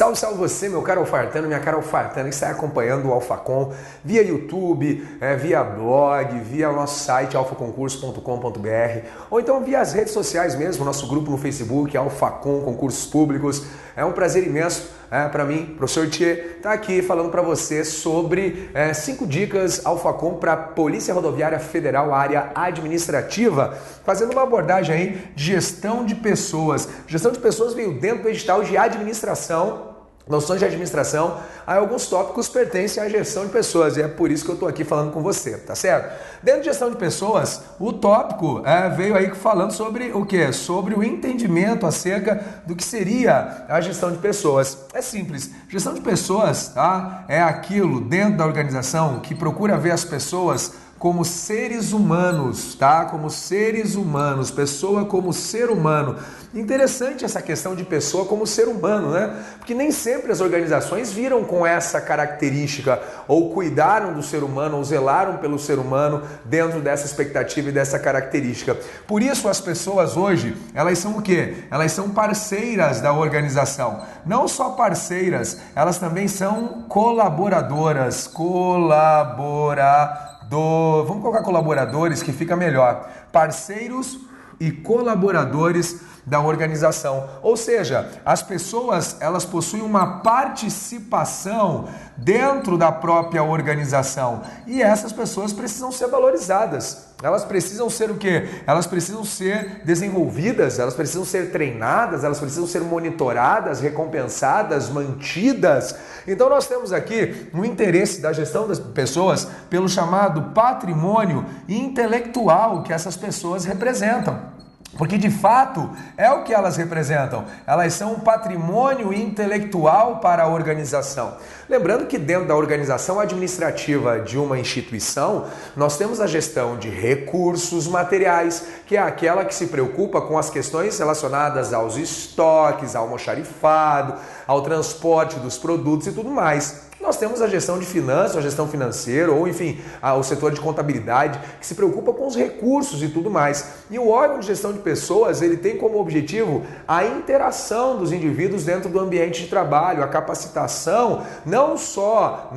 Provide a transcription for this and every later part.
Salve, salve você, meu caro alfartano, minha cara alfartana que está acompanhando o Alfacom via YouTube, via blog, via o nosso site alfaconcurso.com.br ou então via as redes sociais mesmo, nosso grupo no Facebook, Alfacom Concursos Públicos. É um prazer imenso para mim, professor Thier, estar aqui falando para você sobre 5 dicas Alfacom para a Polícia Rodoviária Federal, área administrativa, fazendo uma abordagem aí de gestão de pessoas. Gestão de pessoas veio dentro do edital de administração. Noções de administração, aí alguns tópicos pertencem à gestão de pessoas e é por isso que eu estou aqui falando com você, tá certo? Dentro de gestão de pessoas, o tópico veio aí falando sobre o quê? Sobre o entendimento acerca do que seria a gestão de pessoas. É simples, gestão de pessoas, tá? É aquilo dentro da organização que procura ver as pessoas como seres humanos, tá? Como seres humanos, pessoa como ser humano. Interessante essa questão de pessoa como ser humano, né? Porque nem sempre as organizações viram com essa característica ou cuidaram do ser humano ou zelaram pelo ser humano dentro dessa expectativa e dessa característica. Por isso as pessoas hoje, elas são o quê? Elas são parceiras da organização. Não só parceiras, elas também são colaboradoras. Vamos colocar colaboradores que fica melhor. Parceiros e colaboradores da organização. Ou seja, as pessoas, elas possuem uma participação dentro da própria organização. E essas pessoas precisam ser valorizadas. Elas precisam ser o quê? Elas precisam ser desenvolvidas, elas precisam ser treinadas, elas precisam ser monitoradas, recompensadas, mantidas. Então nós temos aqui um interesse da gestão das pessoas pelo chamado patrimônio intelectual que essas pessoas representam. Porque de fato é o que elas representam. Elas são um patrimônio intelectual para a organização. Lembrando que dentro da organização administrativa de uma instituição, nós temos a gestão de recursos materiais, que é aquela que se preocupa com as questões relacionadas aos estoques, ao almoxarifado, ao transporte dos produtos e tudo mais. Nós temos a gestão de finanças, a gestão financeira, ou enfim, o setor de contabilidade, que se preocupa com os recursos e tudo mais. E o órgão de gestão de pessoas, ele tem como objetivo a interação dos indivíduos dentro do ambiente de trabalho, a capacitação, não só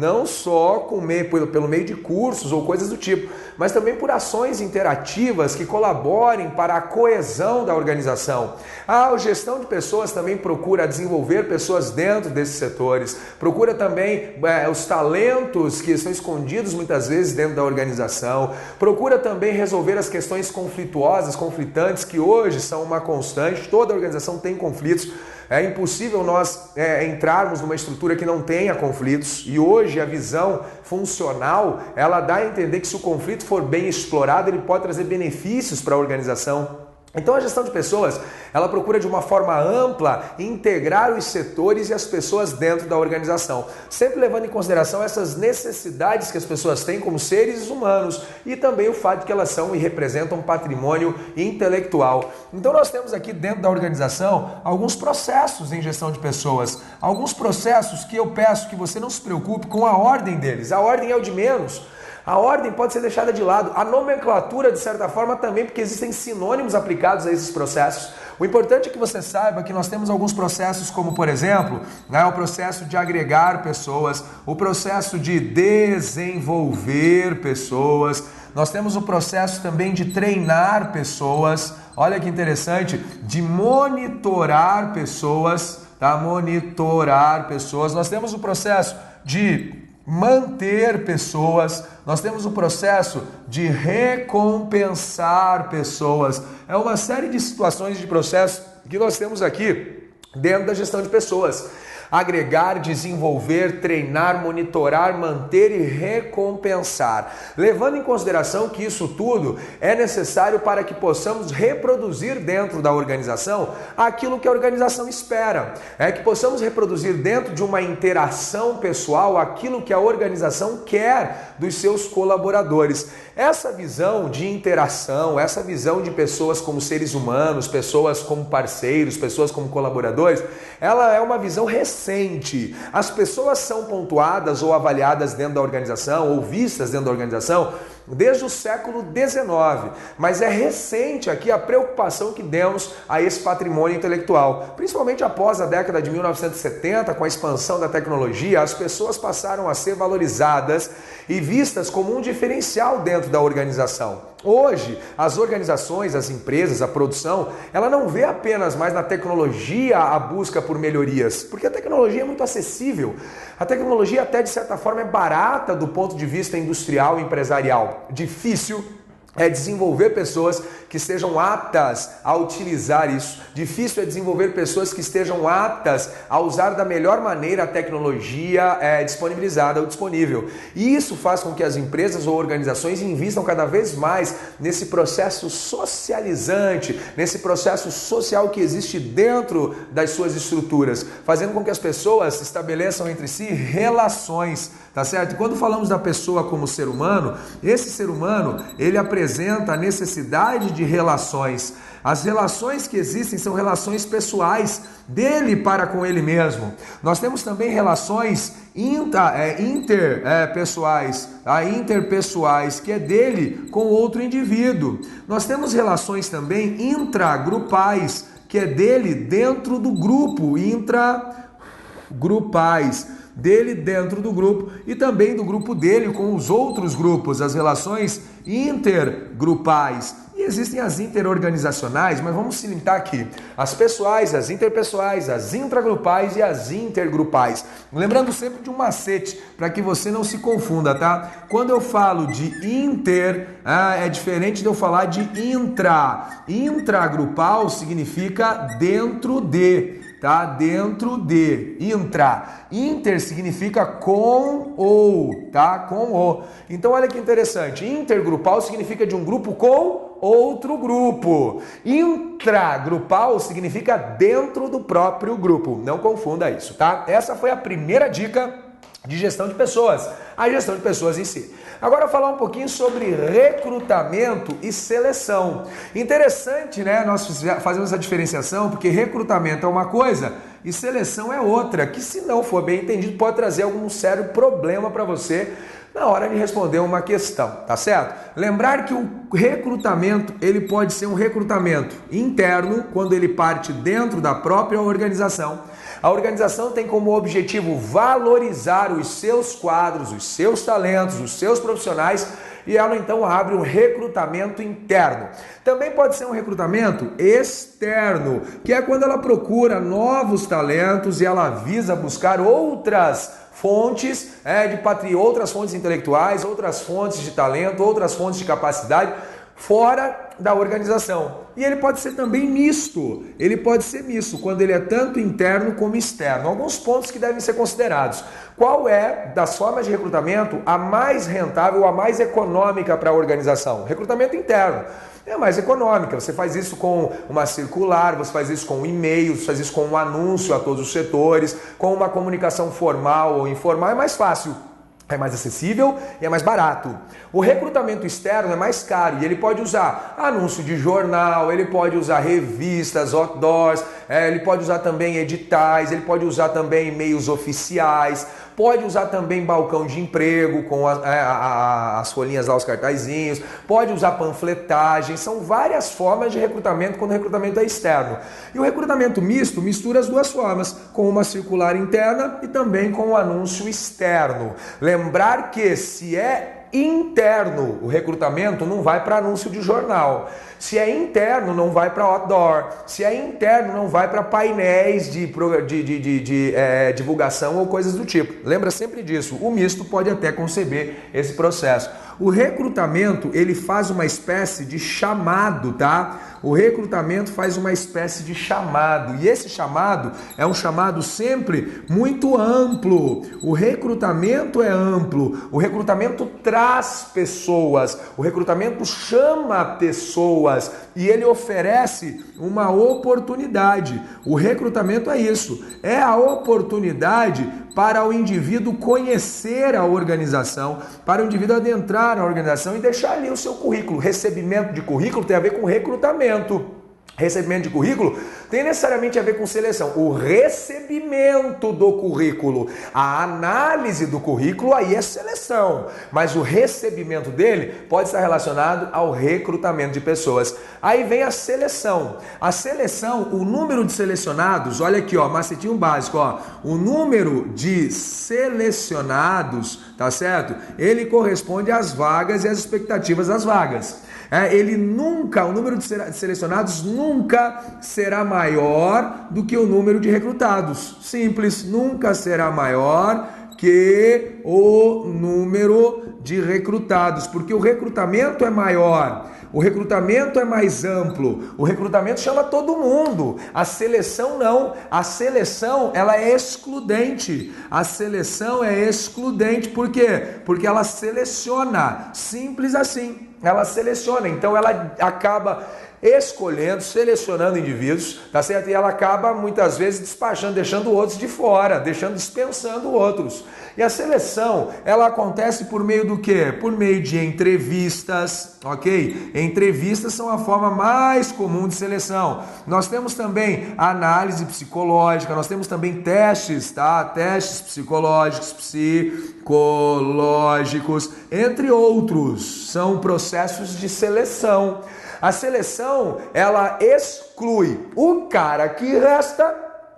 pelo meio de cursos ou coisas do tipo, mas também por ações interativas que colaborem para a coesão da organização. A gestão de pessoas também procura desenvolver pessoas dentro desses setores, procura também os talentos que estão escondidos muitas vezes dentro da organização, procura também resolver as questões conflituosas, conflitantes, que hoje são uma constante, toda organização tem conflitos. É impossível nós entrarmos numa estrutura que não tenha conflitos e hoje a visão funcional, ela dá a entender que se o conflito for bem explorado, ele pode trazer benefícios para a organização. Então a gestão de pessoas, ela procura de uma forma ampla integrar os setores e as pessoas dentro da organização, sempre levando em consideração essas necessidades que as pessoas têm como seres humanos e também o fato de que elas são e representam um patrimônio intelectual. Então nós temos aqui dentro da organização alguns processos em gestão de pessoas, alguns processos que eu peço que você não se preocupe com a ordem deles, a ordem é o de menos. A ordem pode ser deixada de lado, a nomenclatura de certa forma também, porque existem sinônimos aplicados a esses processos. O importante é que você saiba que nós temos alguns processos como, por exemplo, o processo de agregar pessoas, o processo de desenvolver pessoas, nós temos o processo também de treinar pessoas, olha que interessante, de monitorar pessoas, tá? Monitorar pessoas, nós temos o processo de manter pessoas, nós temos o processo de recompensar pessoas. É uma série de situações de processos que nós temos aqui dentro da gestão de pessoas. Agregar, desenvolver, treinar, monitorar, manter e recompensar. Levando em consideração que isso tudo é necessário para que possamos reproduzir dentro da organização aquilo que a organização espera. É que possamos reproduzir dentro de uma interação pessoal aquilo que a organização quer dos seus colaboradores. Essa visão de interação, essa visão de pessoas como seres humanos, pessoas como parceiros, pessoas como colaboradores, ela é uma visão recente. As pessoas são pontuadas ou avaliadas dentro da organização ou vistas dentro da organização desde o século XIX, mas é recente aqui a preocupação que demos a esse patrimônio intelectual. Principalmente após a década de 1970, com a expansão da tecnologia, as pessoas passaram a ser valorizadas e vistas como um diferencial dentro da organização. Hoje, as organizações, as empresas, a produção, ela não vê apenas mais na tecnologia a busca por melhorias, porque a tecnologia é muito acessível. A tecnologia até de certa forma é barata do ponto de vista industrial e empresarial. Difícil é desenvolver pessoas que estejam aptas a utilizar isso. Difícil é desenvolver pessoas que estejam aptas a usar da melhor maneira a tecnologia disponibilizada ou disponível. E isso faz com que as empresas ou organizações invistam cada vez mais nesse processo socializante, nesse processo social que existe dentro das suas estruturas, fazendo com que as pessoas estabeleçam entre si relações, tá certo? E quando falamos da pessoa como ser humano, esse ser humano, ele apresenta a necessidade de relações. As relações que existem são relações pessoais dele para com ele mesmo. Nós temos também relações interpessoais, que é dele com outro indivíduo. Nós temos relações também intragrupais, que é dele dentro do grupo, intragrupais, dele dentro do grupo e também do grupo dele com os outros grupos, as relações intergrupais. E existem as interorganizacionais, mas vamos se limitar aqui. As pessoais, as interpessoais, as intragrupais e as intergrupais. Lembrando sempre de um macete, para que você não se confunda, tá? Quando eu falo de inter, é diferente de eu falar de intra. Intragrupal significa dentro de, tá? Dentro de. Intra. Inter significa com ou, tá? Com o. Então olha que interessante. Intergrupal significa de um grupo com outro grupo. Intragrupal significa dentro do próprio grupo. Não confunda isso, tá? Essa foi a primeira dica de gestão de pessoas, a gestão de pessoas em si. Agora falar um pouquinho sobre recrutamento e seleção. Interessante, né? Nós fazemos essa diferenciação porque recrutamento é uma coisa e seleção é outra, que se não for bem entendido pode trazer algum sério problema para você na hora de responder uma questão, tá certo? Lembrar que o recrutamento, ele pode ser um recrutamento interno, quando ele parte dentro da própria organização. A organização tem como objetivo valorizar os seus quadros, os seus talentos, os seus profissionais, e ela então abre um recrutamento interno. Também pode ser um recrutamento externo, que é quando ela procura novos talentos e ela visa buscar outras fontes outras fontes intelectuais, outras fontes de talento, outras fontes de capacidade fora da organização. E ele pode ser também misto. Ele pode ser misto, quando ele é tanto interno como externo. Alguns pontos que devem ser considerados. Qual é, das formas de recrutamento, a mais rentável, a mais econômica para a organização? Recrutamento interno. É mais econômica, você faz isso com uma circular, você faz isso com um e-mail, você faz isso com um anúncio a todos os setores, com uma comunicação formal ou informal, é mais fácil. É mais acessível e é mais barato. O recrutamento externo é mais caro e ele pode usar anúncio de jornal, ele pode usar revistas, outdoors, ele pode usar também editais, ele pode usar também e-mails oficiais, pode usar também balcão de emprego com as folhinhas lá, os cartazinhos, pode usar panfletagem, são várias formas de recrutamento quando o recrutamento é externo. E o recrutamento misto mistura as duas formas, com uma circular interna e também com um anúncio externo. Lembrar que se é interno, o recrutamento não vai para anúncio de jornal. Se é interno, não vai para outdoor. Se é interno, não vai para painéis de divulgação ou coisas do tipo. Lembra sempre disso. O misto pode até conceber esse processo. O recrutamento, ele faz uma espécie de chamado, tá? O recrutamento faz uma espécie de chamado. E esse chamado é um chamado sempre muito amplo. O recrutamento é amplo. O recrutamento traz pessoas. O recrutamento chama pessoas. E ele oferece uma oportunidade. O recrutamento é isso. É a oportunidade para o indivíduo conhecer a organização, para o indivíduo adentrar na organização e deixar ali o seu currículo. Recebimento de currículo tem a ver com recrutamento. Recebimento de currículo tem necessariamente a ver com seleção. O recebimento do currículo, a análise do currículo, aí é seleção. Mas o recebimento dele pode estar relacionado ao recrutamento de pessoas. Aí vem a seleção. A seleção, o número de selecionados, olha aqui, ó, macetinho básico, ó. O número de selecionados, tá certo? Ele corresponde às vagas e às expectativas das vagas. O número de selecionados nunca será maior do que o número de recrutados. Simples, nunca será maior que o número de recrutados, porque o recrutamento é maior, o recrutamento é mais amplo, o recrutamento chama todo mundo, a seleção não, a seleção ela é excludente, a seleção é excludente, por quê? Porque ela seleciona, simples assim. Ela seleciona, então ela acaba escolhendo, selecionando indivíduos, tá certo? E ela acaba muitas vezes despachando, deixando outros de fora, dispensando outros. E a seleção, ela acontece por meio do quê? Por meio de entrevistas, ok? Entrevistas são a forma mais comum de seleção. Nós temos também análise psicológica, nós temos também testes, tá? Testes psicológicos, entre outros, são processos de seleção. A seleção, ela exclui o cara que resta,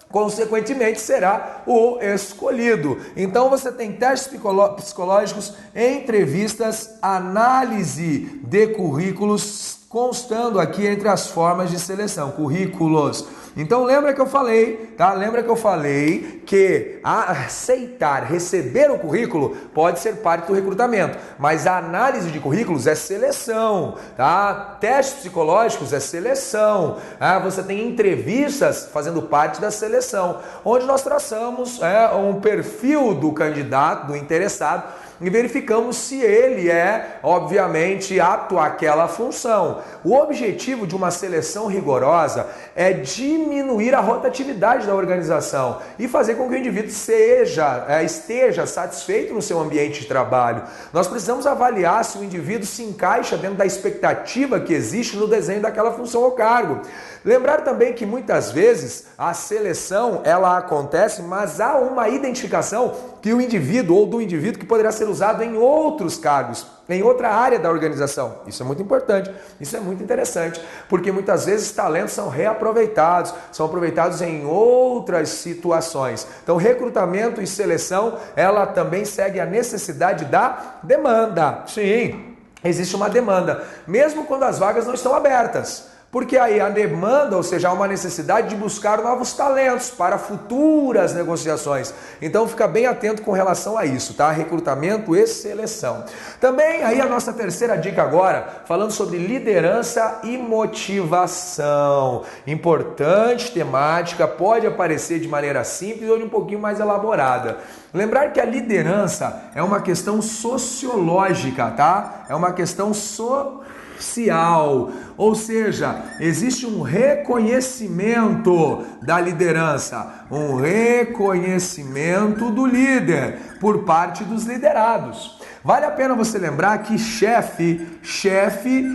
consequentemente será o escolhido. Então você tem testes psicológicos, entrevistas, análise de currículos, constando aqui entre as formas de seleção, currículos. Então lembra que eu falei, tá? Lembra que eu falei que aceitar, receber o currículo pode ser parte do recrutamento, mas a análise de currículos é seleção, tá? Testes psicológicos é seleção, você tem entrevistas fazendo parte da seleção, onde nós traçamos um perfil do candidato, do interessado, e verificamos se ele é, obviamente, apto àquela função. O objetivo de uma seleção rigorosa é diminuir a rotatividade da organização e fazer com que o indivíduo esteja satisfeito no seu ambiente de trabalho. Nós precisamos avaliar se o indivíduo se encaixa dentro da expectativa que existe no desenho daquela função ou cargo. Lembrar também que muitas vezes a seleção ela acontece, mas há uma identificação que o indivíduo ou do indivíduo que poderá ser usado em outros cargos, em outra área da organização. Isso é muito importante, isso é muito interessante, porque muitas vezes talentos são reaproveitados, são aproveitados em outras situações. Então, recrutamento e seleção, ela também segue a necessidade da demanda. Sim, existe uma demanda, mesmo quando as vagas não estão abertas. Porque aí a demanda, ou seja, há uma necessidade de buscar novos talentos para futuras negociações. Então fica bem atento com relação a isso, tá? Recrutamento e seleção. Também aí a nossa terceira dica agora, falando sobre liderança e motivação. Importante temática, pode aparecer de maneira simples ou de um pouquinho mais elaborada. Lembrar que a liderança é uma questão sociológica, tá? É uma questão social, ou seja, existe um reconhecimento da liderança, um reconhecimento do líder por parte dos liderados. Vale a pena você lembrar que chefe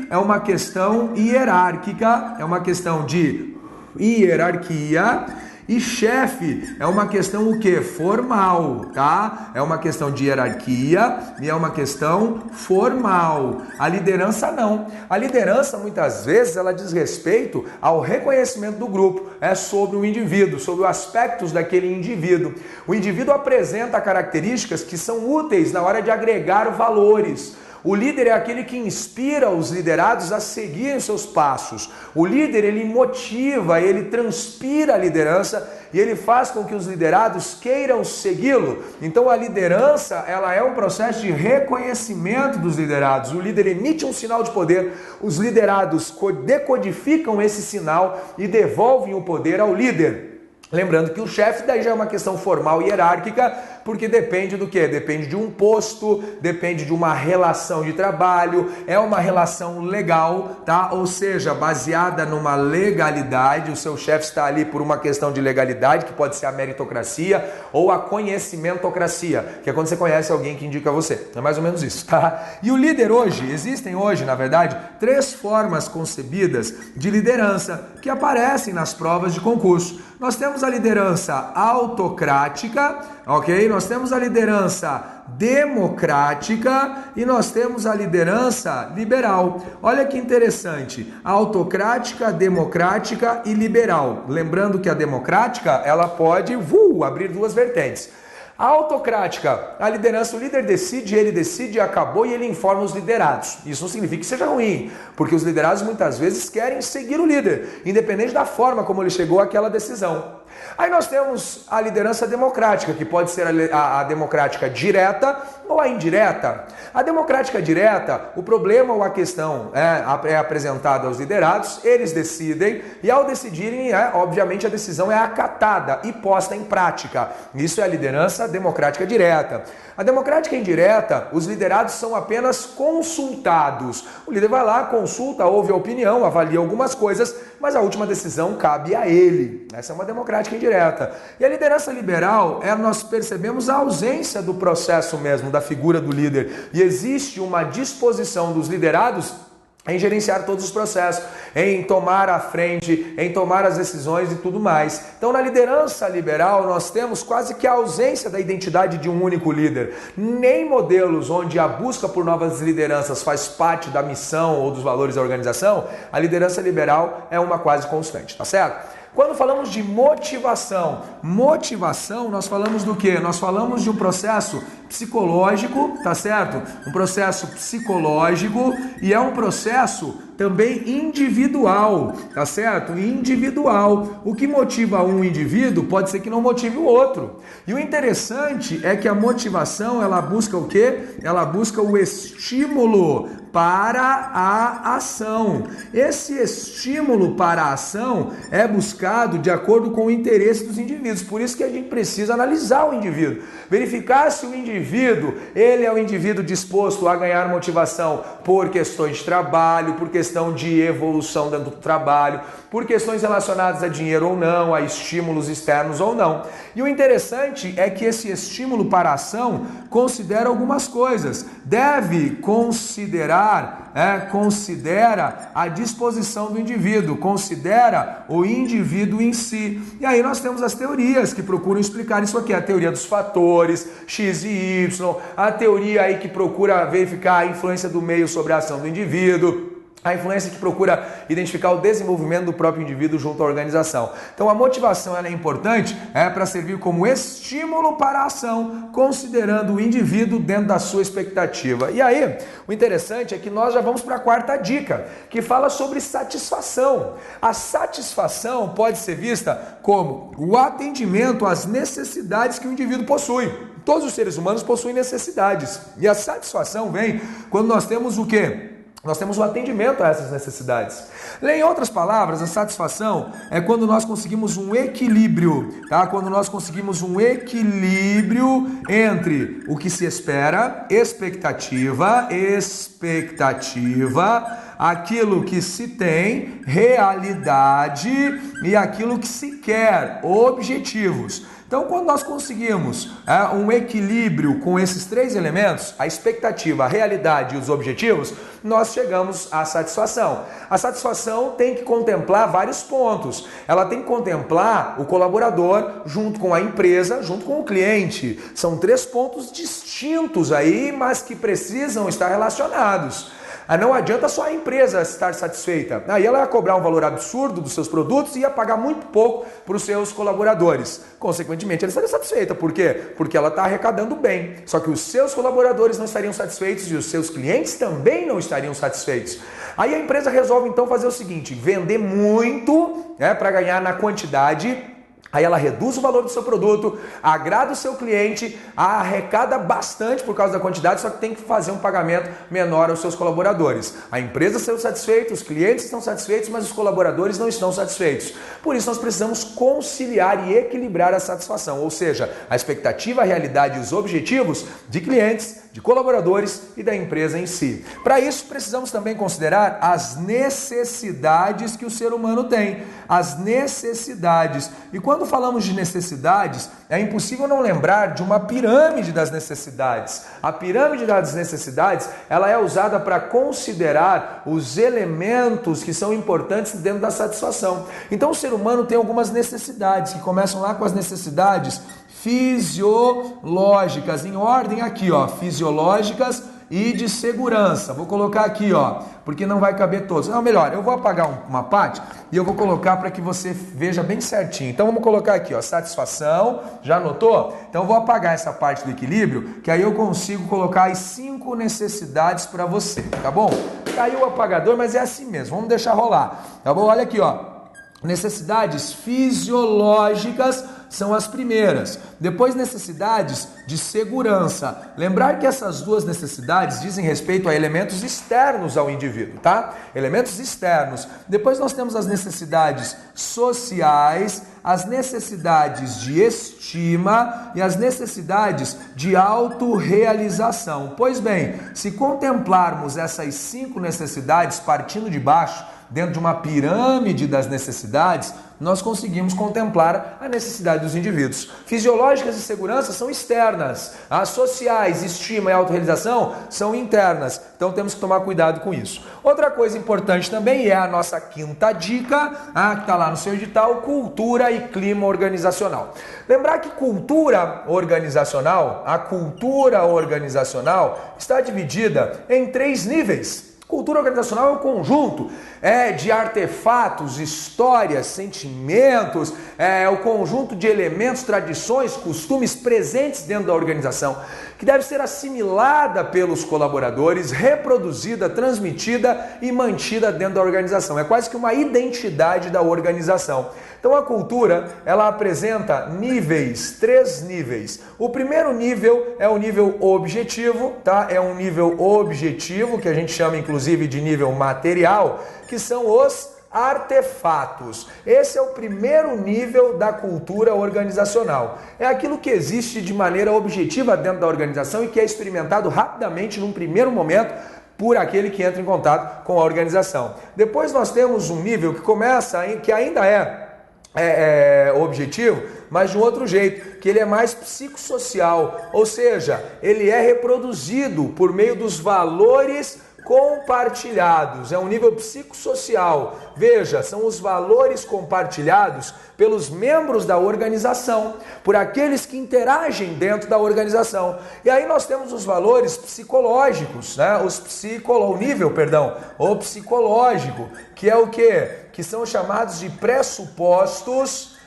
é uma questão hierárquica, é uma questão de hierarquia. E chefe é uma questão o quê? Formal, tá? É uma questão de hierarquia e é uma questão formal. A liderança não. A liderança muitas vezes ela diz respeito ao reconhecimento do grupo, sobre o indivíduo, sobre os aspectos daquele indivíduo. O indivíduo apresenta características que são úteis na hora de agregar valores. O líder é aquele que inspira os liderados a seguirem seus passos. O líder, ele motiva, ele transpira a liderança e ele faz com que os liderados queiram segui-lo. Então a liderança, ela é um processo de reconhecimento dos liderados. O líder emite um sinal de poder, os liderados decodificam esse sinal e devolvem o poder ao líder. Lembrando que o chefe daí já é uma questão formal e hierárquica, Porque depende do quê? Depende de um posto, depende de uma relação de trabalho, é uma relação legal, tá? Ou seja, baseada numa legalidade, o seu chefe está ali por uma questão de legalidade, que pode ser a meritocracia ou a conhecimentocracia, que é quando você conhece alguém que indica você. É mais ou menos isso, tá? E o líder hoje, existem hoje, na verdade, 3 formas concebidas de liderança que aparecem nas provas de concurso. Nós temos a liderança autocrática, ok? Nós temos a liderança democrática e nós temos a liderança liberal. Olha que interessante, autocrática, democrática e liberal. Lembrando que a democrática, ela pode abrir 2 vertentes. A autocrática, a liderança, o líder decide, ele decide, acabou e ele informa os liderados. Isso não significa que seja ruim, porque os liderados muitas vezes querem seguir o líder, independente da forma como ele chegou àquela decisão. Aí nós temos a liderança democrática, que pode ser a democrática direta ou a indireta. A democrática direta, o problema ou a questão é apresentada aos liderados, eles decidem e ao decidirem, obviamente a decisão é acatada e posta em prática. Isso é a liderança democrática direta. A democrática indireta, os liderados são apenas consultados. O líder vai lá, consulta, ouve a opinião, avalia algumas coisas, mas a última decisão cabe a ele. Essa é uma democrática indireta. E a liderança liberal, nós percebemos a ausência do processo mesmo, da figura do líder. E existe uma disposição dos liderados em gerenciar todos os processos, em tomar a frente, em tomar as decisões e tudo mais. Então, na liderança liberal, nós temos quase que a ausência da identidade de um único líder. Nem modelos onde a busca por novas lideranças faz parte da missão ou dos valores da organização, a liderança liberal é uma quase constante, tá certo? Quando falamos de motivação, nós falamos do quê? Nós falamos de um processo psicológico, tá certo? Um processo psicológico e é um processo também individual, tá certo? Individual. O que motiva um indivíduo pode ser que não motive o outro. E o interessante é que a motivação, ela busca o quê? Ela busca o estímulo para a ação. Esse estímulo para a ação é buscado de acordo com o interesse dos indivíduos. Por isso que a gente precisa analisar o indivíduo, verificar se o indivíduo, ele é um indivíduo disposto a ganhar motivação por questões de trabalho, por questão de evolução dentro do trabalho, por questões relacionadas a dinheiro ou não, a estímulos externos ou não. E o interessante é que esse estímulo para a ação considera algumas coisas. Deve considera a disposição do indivíduo, considera o indivíduo em si. E aí nós temos as teorias que procuram explicar isso aqui, a teoria dos fatores, X e Y, a teoria aí que procura verificar a influência do meio sobre a ação do indivíduo, a influência que procura identificar o desenvolvimento do próprio indivíduo junto à organização. Então a motivação ela é importante para servir como estímulo para a ação, considerando o indivíduo dentro da sua expectativa. E aí, o interessante é que nós já vamos para a 4ª dica, que fala sobre satisfação. A satisfação pode ser vista como o atendimento às necessidades que o indivíduo possui. Todos os seres humanos possuem necessidades. E a satisfação vem quando nós temos o quê? Nós temos o atendimento a essas necessidades. Em outras palavras, a satisfação é quando nós conseguimos um equilíbrio, tá? Quando nós conseguimos um equilíbrio entre o que se espera, expectativa, aquilo que se tem, realidade e aquilo que se quer, objetivos. Então, quando nós conseguimos um equilíbrio com esses 3 elementos, a expectativa, a realidade e os objetivos, nós chegamos à satisfação. A satisfação tem que contemplar vários pontos. Ela tem que contemplar o colaborador junto com a empresa, junto com o cliente. São 3 pontos distintos aí, mas que precisam estar relacionados. Não adianta só a empresa estar satisfeita. Aí ela ia cobrar um valor absurdo dos seus produtos e ia pagar muito pouco para os seus colaboradores. Consequentemente, ela estaria satisfeita. Por quê? Porque ela está arrecadando bem. Só que os seus colaboradores não estariam satisfeitos e os seus clientes também não estariam satisfeitos. Aí a empresa resolve então fazer o seguinte, vender muito para ganhar na quantidade Aí ela reduz o valor do seu produto, agrada o seu cliente, arrecada bastante por causa da quantidade, só que tem que fazer um pagamento menor aos seus colaboradores. A empresa está satisfeita, os clientes estão satisfeitos, mas os colaboradores não estão satisfeitos. Por isso nós precisamos conciliar e equilibrar a satisfação, ou seja, a expectativa, a realidade e os objetivos de clientes, de colaboradores e da empresa em si. Para isso, precisamos também considerar as necessidades que o ser humano tem. As necessidades. E quando falamos de necessidades, é impossível não lembrar de uma pirâmide das necessidades. A pirâmide das necessidades, ela é usada para considerar os elementos que são importantes dentro da satisfação. Então, o ser humano tem algumas necessidades, que começam lá com as necessidades fisiológicas, em ordem aqui, ó, fisiológicas e de segurança. Vou colocar aqui, ó, porque não vai caber todos. Não, melhor, eu vou apagar uma parte e eu vou colocar para que você veja bem certinho. Então vamos colocar aqui, ó, satisfação, já anotou? Então eu vou apagar essa parte do equilíbrio, que aí eu consigo colocar as 5 necessidades para você, tá bom? Caiu o apagador, mas é assim mesmo, vamos deixar rolar, tá bom? Olha aqui, ó. Necessidades fisiológicas são as primeiras. Depois, necessidades de segurança. Lembrar que essas duas necessidades dizem respeito a elementos externos ao indivíduo, tá? Elementos externos. Depois nós temos as necessidades sociais, as necessidades de estima e as necessidades de autorrealização. Pois bem, se contemplarmos essas 5 necessidades partindo de baixo, dentro de uma pirâmide das necessidades, nós conseguimos contemplar a necessidade dos indivíduos. Fisiológicas e segurança são externas. As sociais, estima e autorrealização são internas. Então temos que tomar cuidado com isso. Outra coisa importante também é a nossa 5ª dica, que está lá no seu edital, cultura e clima organizacional. Lembrar que a cultura organizacional está dividida em 3 níveis. Cultura organizacional é um conjunto de artefatos, histórias, sentimentos, é o conjunto de elementos, tradições, costumes presentes dentro da organização, que deve ser assimilada pelos colaboradores, reproduzida, transmitida e mantida dentro da organização. É quase que uma identidade da organização. Então a cultura, ela apresenta níveis, 3 níveis. O primeiro nível é o nível objetivo, tá? É um nível objetivo, que a gente chama inclusive de nível material, que são os artefatos. Esse é o primeiro nível da cultura organizacional. É aquilo que existe de maneira objetiva dentro da organização e que é experimentado rapidamente num primeiro momento por aquele que entra em contato com a organização. Depois nós temos um nível que começa, que ainda é objetivo, mas de um outro jeito, que ele é mais psicossocial, ou seja, ele é reproduzido por meio dos valores compartilhados. É um nível psicossocial. Veja, são os valores compartilhados pelos membros da organização, por aqueles que interagem dentro da organização. E aí nós temos os valores psicológicos, né? O psicológico, que é o quê? Que são chamados de pressupostos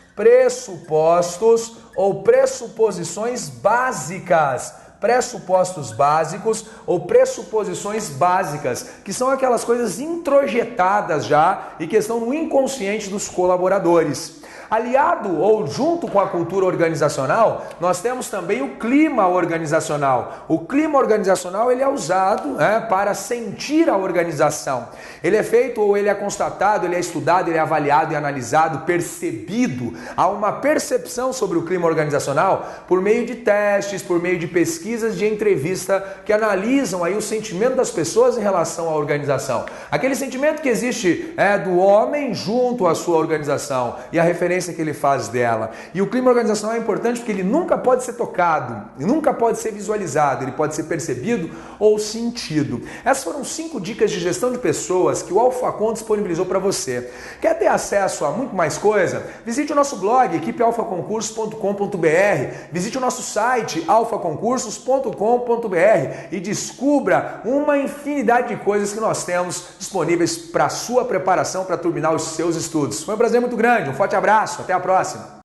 ou pressuposições básicas. Pressupostos básicos ou pressuposições básicas, que são aquelas coisas introjetadas já e que estão no inconsciente dos colaboradores. Aliado ou junto com a cultura organizacional, nós temos também o clima organizacional. O clima organizacional ele é usado para sentir a organização. Ele é feito ou ele é constatado, ele é estudado, ele é avaliado e analisado, percebido. Há uma percepção sobre o clima organizacional por meio de testes, por meio de pesquisas de entrevista que analisam aí o sentimento das pessoas em relação à organização. Aquele sentimento que existe do homem junto à sua organização e a referência que ele faz dela. E o clima organizacional é importante porque ele nunca pode ser tocado, nunca pode ser visualizado, ele pode ser percebido ou sentido. Essas foram 5 dicas de gestão de pessoas que o Alphacon disponibilizou para você. Quer ter acesso a muito mais coisa? Visite o nosso blog, equipealphaconcursos.com.br, visite o nosso site, alphaconcursos.com.br e descubra uma infinidade de coisas que nós temos disponíveis para a sua preparação para terminar os seus estudos. Foi um prazer muito grande, um forte abraço. Até a próxima!